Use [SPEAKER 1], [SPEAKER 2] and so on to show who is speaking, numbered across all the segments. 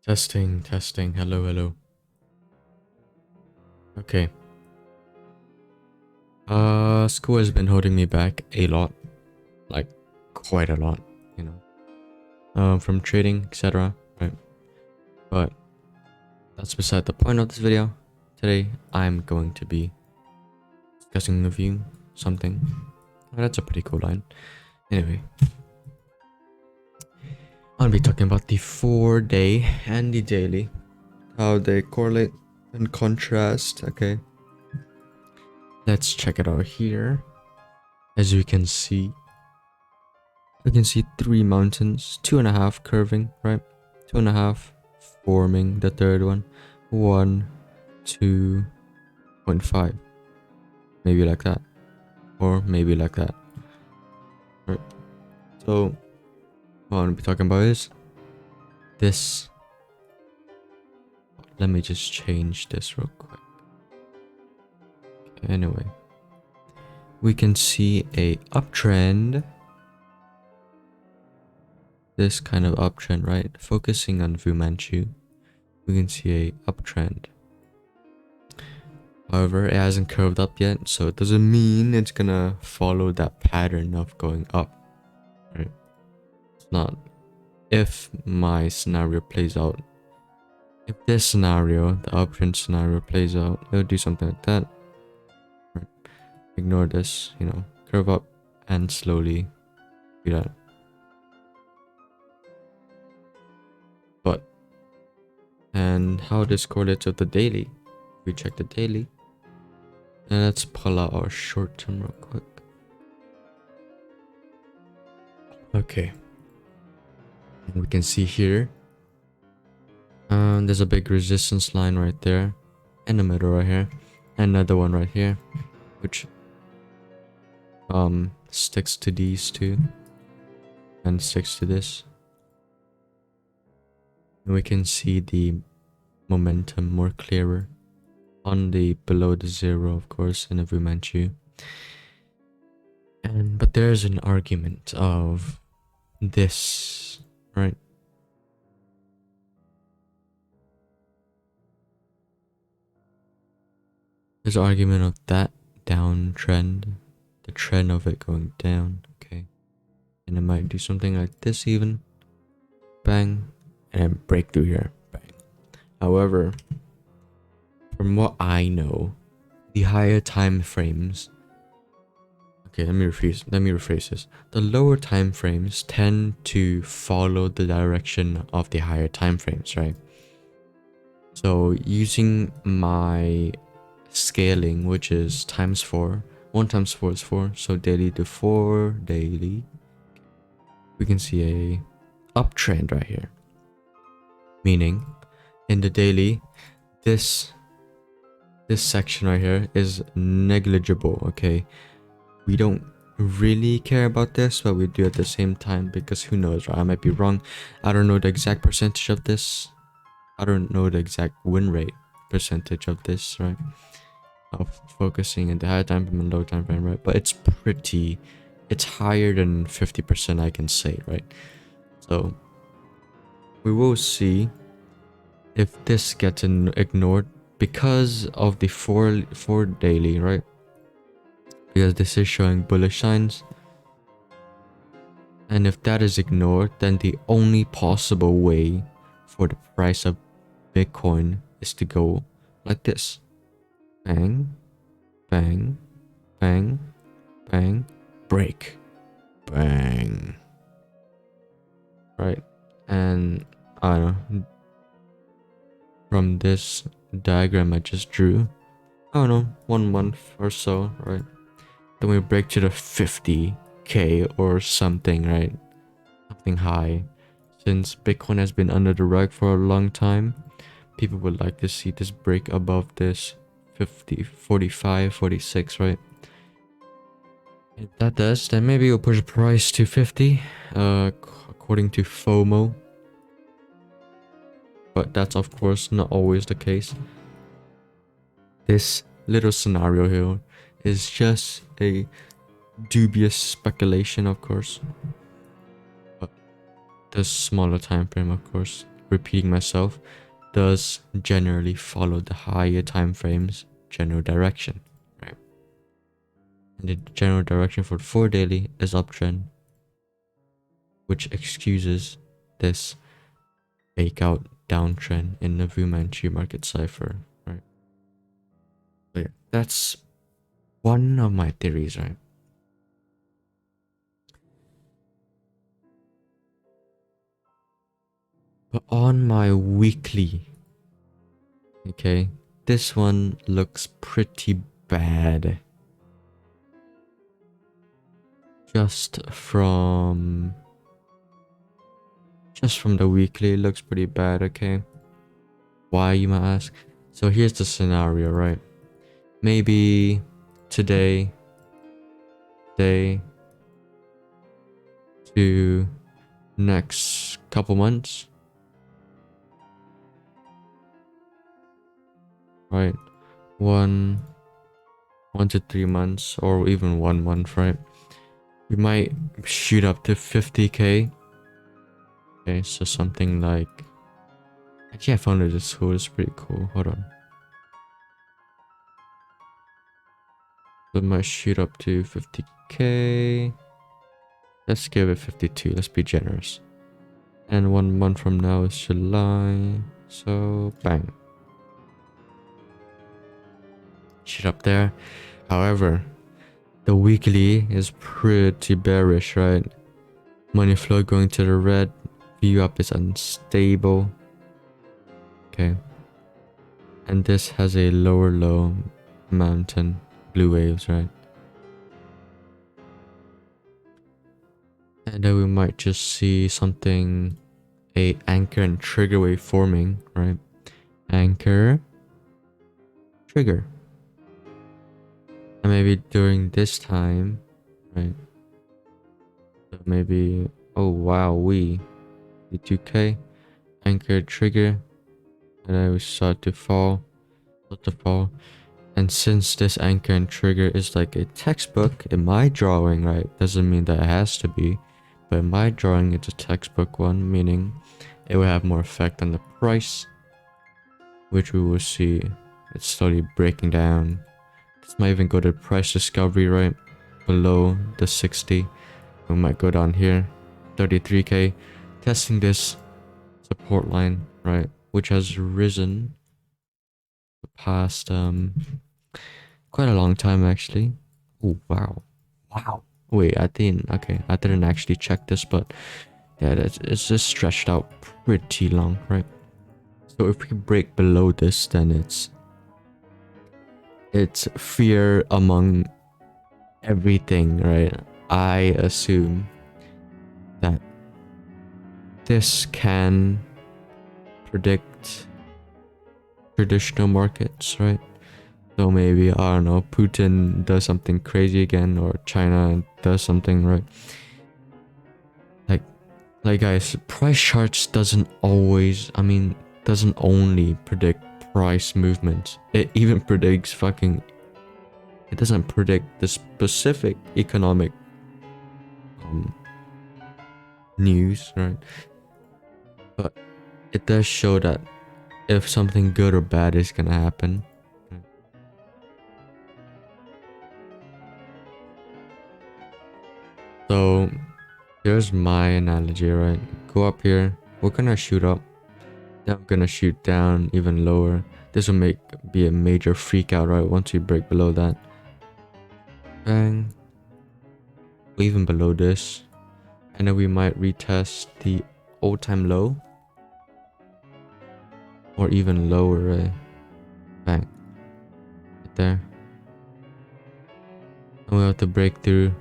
[SPEAKER 1] Testing, testing. Hello, hello. Okay. School has been holding me back a lot, like quite a lot, you know, from trading, etc. Right. But that's beside the point of this video. Today, I'm going to be discussing with you something. That's a pretty cool line. Anyway, I'll be talking about the 4-day and the daily, how they correlate and contrast. Okay. Let's check it out here. As you can see, we can see 3 mountains, 2.5 curving, right? 2.5 forming the third one. 1, 2.5. Maybe like that. Or maybe like that. Right. So, what I'm gonna be talking about is this. Let me just change this real quick. Anyway, we can see a uptrend. This kind of uptrend, right? Focusing on Fu Manchu, we can see a uptrend. However, it hasn't curved up yet, so it doesn't mean it's gonna follow that pattern of going up. Right? It's not. If my scenario plays out, if this scenario, the uptrend scenario plays out, it'll do something like that. Right? Ignore this, curve up and slowly do that. But, and how this correlates with the daily? We check the daily. And let's pull out our short term real quick. Okay. We can see here. There's a big resistance line right there. In the middle right here. Another one right here. Which sticks to these two. And sticks to this. And we can see the momentum more clearer. On the below the zero, of course, in the Fu Manchu. But there's an argument of this, right? There's an argument of that downtrend, the trend of it going down, okay? And it might do something like this even. Bang. And then break through here. Bang. However, from what I know, the higher time frames. Okay, let me rephrase this. The lower time frames tend to follow the direction of the higher time frames, right? So using my scaling, which is times 4, 1 times 4 is 4, so daily to 4 daily, we can see a uptrend right here. Meaning, in the daily, this section right here is negligible, okay? We don't really care about this, but we do at the same time, because who knows, right? I might be wrong. I don't know the exact percentage of this. I don't know the exact win rate percentage of this, right? Of focusing in the higher time frame and low time frame, right? But it's higher than 50%, I can say, right? So we will see if this gets ignored because of the four daily, right? Because this is showing bullish signs. And if that is ignored, then the only possible way for the price of Bitcoin is to go like this. Bang, bang, bang, bang, break, bang. Right? And I don't know. From this diagram I just drew, I don't know, 1 month or so, right? Then we break to the 50k or something, right? Something high. Since Bitcoin has been under the rug for a long time, people would like to see this break above this 50, 45, 46, right? If that does, then maybe we'll push the price to 50, according to FOMO. But that's of course not always the case. This little scenario here is just a dubious speculation, of course. But the smaller time frame, of course, repeating myself, does generally follow the higher time frames general direction, right? And the general direction for the 4 daily is uptrend, which excuses this fake out downtrend in the Fumanchu market cipher, right? So yeah, that's one of my theories, right? But on my weekly, okay, this one looks pretty bad. Just from the weekly, it looks pretty bad, okay? Why, you might ask? So here's the scenario, right? Maybe today, day to next couple months, right? One to 3 months, or even 1 month, right? We might shoot up to 50k. Okay, so something like, actually I found this tool is pretty cool. Hold on. So it might shoot up to 50k. Let's give it 52. Let's be generous. And 1 month from now is July. So bang. Shoot up there. However, the weekly is pretty bearish, right? Money flow going to the red. View up is unstable. Okay. And this has a lower low mountain. Blue waves, right? And then we might just see something, a anchor and trigger wave forming, right? Anchor, trigger. And maybe during this time, right? So maybe, oh wow, the 2k, anchor, trigger, and then we start to fall, And since this anchor and trigger is like a textbook in my drawing, right? Doesn't mean that it has to be, but in my drawing, it's a textbook one, meaning it will have more effect on the price, which we will see it's slowly breaking down. This might even go to price discovery, right? Below the 60. We might go down here, 33k, testing this support line, right? Which has risen the past quite a long time actually. Oh wow. Wait, I didn't actually check this, but yeah, it's just stretched out pretty long, right? So if we break below this, then it's fear among everything, right? I assume that this can predict traditional markets, right? So maybe, I don't know, Putin does something crazy again, or China does something, right? Like guys, price charts doesn't only predict price movements. It even predicts it doesn't predict the specific economic news, right? But it does show that if something good or bad is gonna happen. So here's my analogy, right? Go up here, we're gonna shoot up, then we're gonna shoot down even lower. This will be a major freak out, right? Once we break below that. Bang. Even below this. And then we might retest the all-time low. Or even lower, right? Bang. Right there. And we have to break through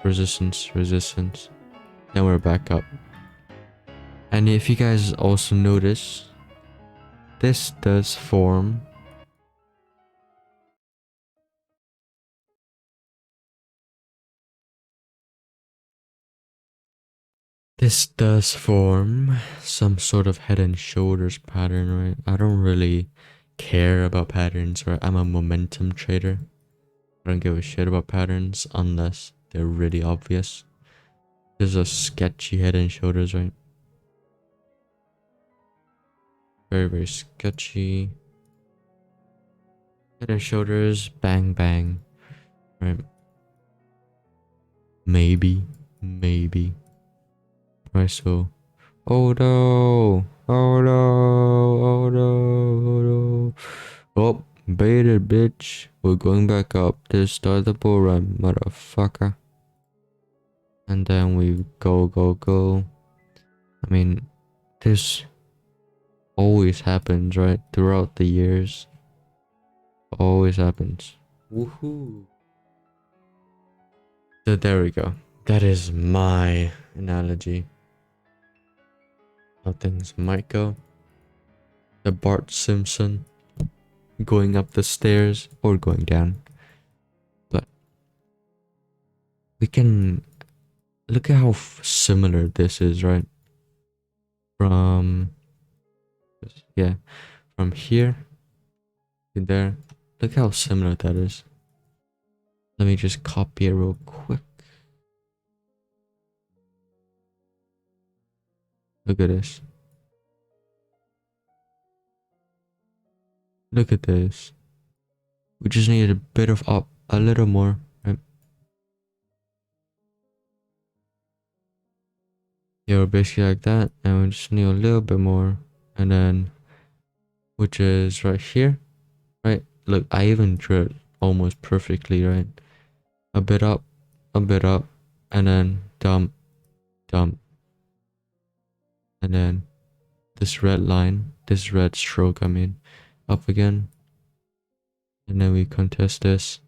[SPEAKER 1] resistance. Then we're back up. And if you guys also notice, this does form some sort of head and shoulders pattern, right? I don't really care about patterns, right? I'm a momentum trader. I don't give a shit about patterns unless they're really obvious. There's a sketchy head and shoulders, right? Very, very sketchy. Head and shoulders, bang, bang. Right. Maybe. Right, so. Oh no! Oh no! Oh no! Oh no! Oh, baited, bitch. We're going back up to start the bull run, motherfucker. And then we go, go, go. I mean, this always happens, right? Throughout the years. Always happens. Woohoo! So there we go. That is my analogy. How things might go. The Bart Simpson going up the stairs or going down. But we can look at how similar this is, right? From from here to there. Look how similar that is. Let me just copy it real quick. Look at this. Look at this. We just need a bit of up, a little more, right? Yeah, we're basically like that, and we just need a little bit more, and then, which is right here, right? Look, I even drew it almost perfectly, right? A bit up, and then dump, dump, and then this red line, this red stroke, I mean, up again, and then we contest this,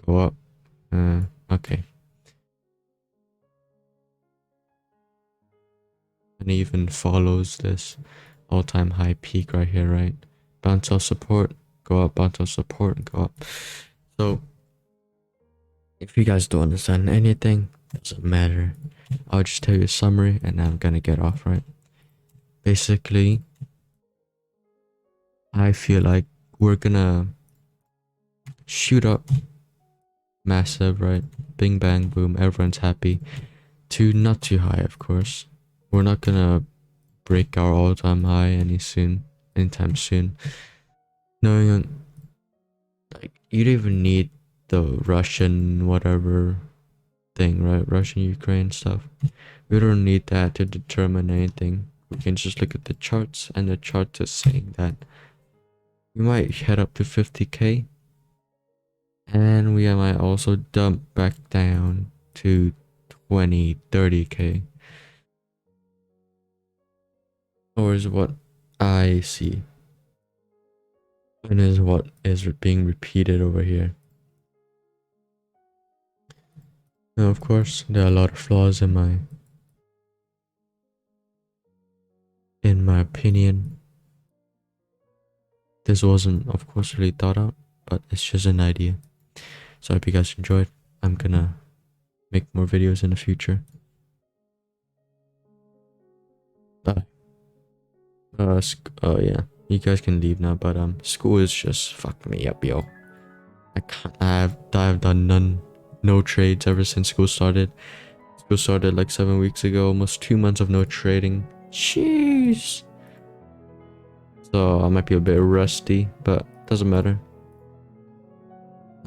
[SPEAKER 1] go up, okay. And it even follows this all-time high peak right here, right? Bounce off support, go up, bounce off support, go up. So, if you guys don't understand anything, doesn't matter. I'll just tell you a summary and I'm gonna get off, right? Basically, I feel like we're gonna shoot up massive, right? Bing bang boom, everyone's happy. To not too high, of course. We're not gonna break our all-time high anytime soon. Knowing like you don't even need the Russian whatever thing, right? Russian Ukraine stuff. We don't need that to determine anything. We can just look at the charts, and the chart is saying that we might head up to 50k, and we might also dump back down to 30k. Or is what I see. And is what is being repeated over here. Now, of course, there are a lot of flaws in my opinion. This wasn't, of course, really thought out, but it's just an idea. So I hope you guys enjoyed. I'm gonna make more videos in the future. Bye. Yeah, you guys can leave now, but school is just fucked me up, yo. I've done no trades ever since school started. School started like 7 weeks ago, almost 2 months of no trading. Jeez. So I might be a bit rusty, but doesn't matter.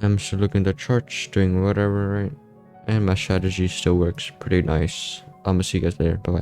[SPEAKER 1] I'm still looking at the charts, doing whatever, right? And my strategy still works pretty nice. I'm gonna see you guys later. Bye bye.